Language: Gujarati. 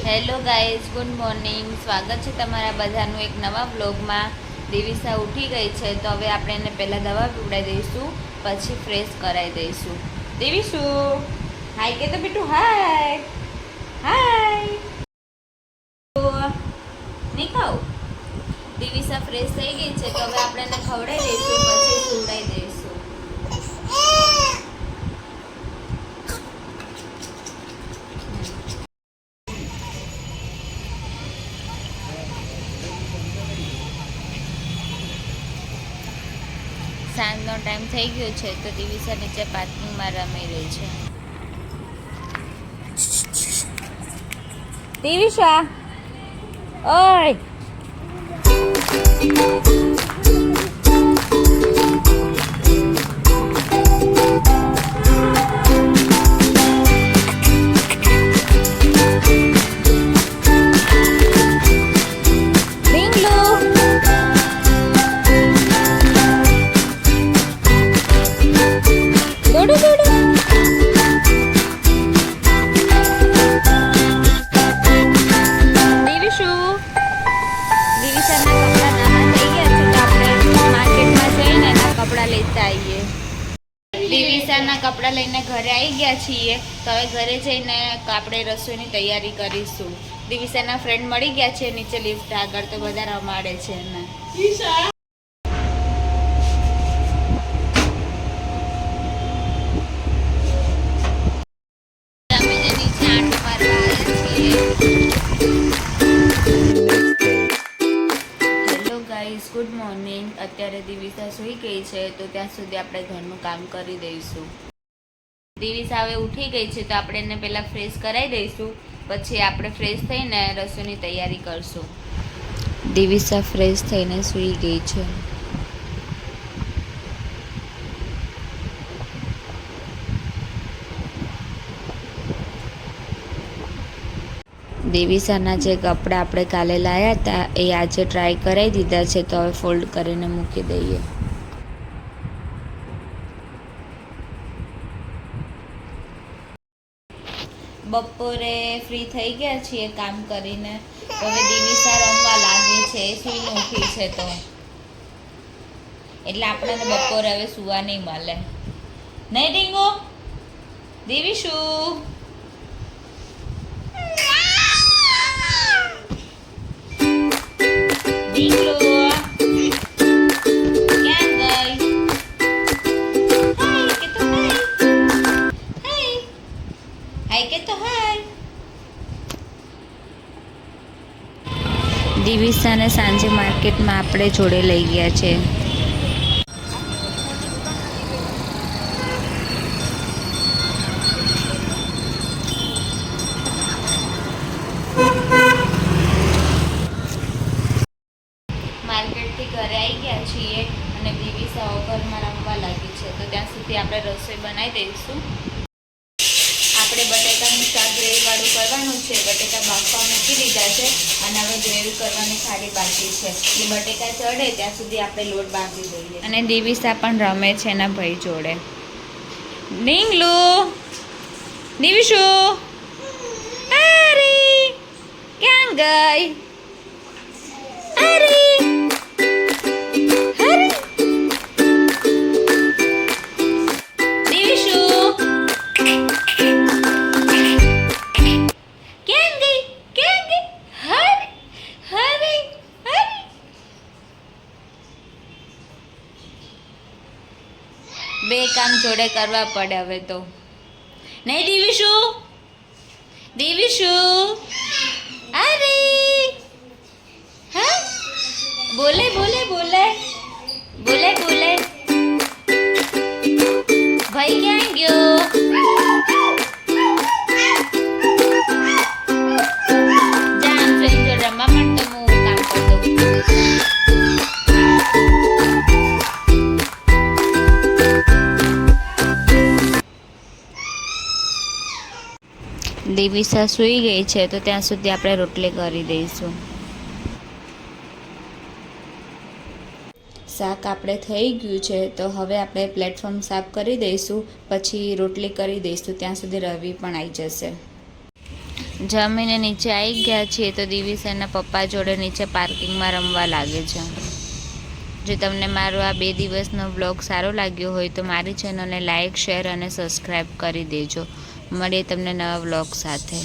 Hello guys, good morning. સ્વાગત છે તમારા બધાનું એક નવા વ્લોગમાં. દિવિસા ઉઠી ગઈ છે તો હવે આપણે એને પહેલાં દવા પીવડાવી દઈશું, પછી ફ્રેશ કરાવી દઈશું. દિવિશુ હાય કે તો બેટું, હાય હાય. નહીં ખાવ? દિવિસા ફ્રેશ થઈ ગઈ છે તો હવે આપણે એને ખવડાવી દઈશું, પછી સુવડાવી દઈશું. સાંજનો ટાઈમ થઈ ગયો છે તો દિવિસા નીચે પાર્કિંગમાં રમી રહી છે. દિવિસા, ઓય દિવિસાના કપડાં લઈને ઘરે આવી ગયા છીએ તો હવે ઘરે જઈને આપણે રસોઈની તૈયારી કરીશું. દિવિસાના ફ્રેન્ડ મળી ગયા છે નીચે લિફ્ટ આગળ, તો બધા રમાડે છે એને. Good morning. અત્યારે દિવિસા સૂઈ ગઈ છે તો ત્યાં સુધી આપણે ઘરનું કામ કરી દઈશું. દિવિસા હવે ઉઠી ગઈ છે તો આપણે એને પહેલાં ફ્રેશ કરાવી દઈશું, પછી આપણે ફ્રેશ થઈને રસોઈની તૈયારી કરશું. દિવિસા ફ્રેશ થઈને સૂઈ ગઈ છે. દિવિસાના જે કપડાં આપણે કાલે લાવ્યા હતા એ આજે ટ્રાય કરાવી દીધા છે તો હવે ફોલ્ડ કરીને મૂકી દઈએ. બપોરે ફ્રી થઈ ગયા છીએ કામ કરીને, તો હવે દિવિસા રમવા લાગી છે. સૂઈને ઉઠી છે તો એટલે આપણને બપોરે હવે સુવા નહીં મળે. નહીં ડીંગો? દિવિશુ દિવિસાને સાંજે માર્કેટમાં આપણે જોડે લઈ ગયા છે. માર્કેટથી ઘરે આવી ગયા છીએ અને દિવિસા ઘરમાં રમવા લાગી છે તો ત્યાં સુધી આપણે રસોઈ બનાવી દઈશું. આપણે બટેકાનું શાક ગ્રેવીવાળું કરવાનું છે. બટેકા બાફવા મૂકી દીધા છે અને હવે ગ્રેવી કરવાની ખાલી બાકી છે. એ બટેકા ચડે ત્યાં સુધી આપણે લોટ બાંધી દઈએ. અને દિવિસા પણ રમે છે એના ભાઈ જોડે. ડીંગલુ, દિવિશુ, અરે ક્યાં ગઈ? અરે બે કામ જોડે કરવા પડે હવે તો. નહીં દિવિશુ? દિવિશુ, અરે હા, બોલે બોલે બોલે બોલે બોલે. ભાઈ ક્યાં ગયો? જામ ફ્રેન્ડ જોડે રમવા માટે હું કામ કરી દઉં. દિવિસા સૂઈ ગઈ છે તો ત્યાં સુધી આપણે રોટલી કરી દઈશું. શાક આપણે થઈ ગયું છે તો હવે આપણે પ્લેટફોર્મ સાફ કરી દઈશું, પછી રોટલી કરી દઈશું. ત્યાં સુધી રવિ પણ આવી જશે. જમીને નીચે આવી ગયા છીએ તો દિવિસાના પપ્પા જોડે નીચે પાર્કિંગમાં રમવા લાગે છે. જો તમને મારો આ 2 દિવસનો બ્લોગ સારો લાગ્યો હોય તો મારી ચેનલને લાઇક, શેર અને સબસ્ક્રાઈબ કરી દેજો. મળીએ તમને નવા બ્લોગ સાથે.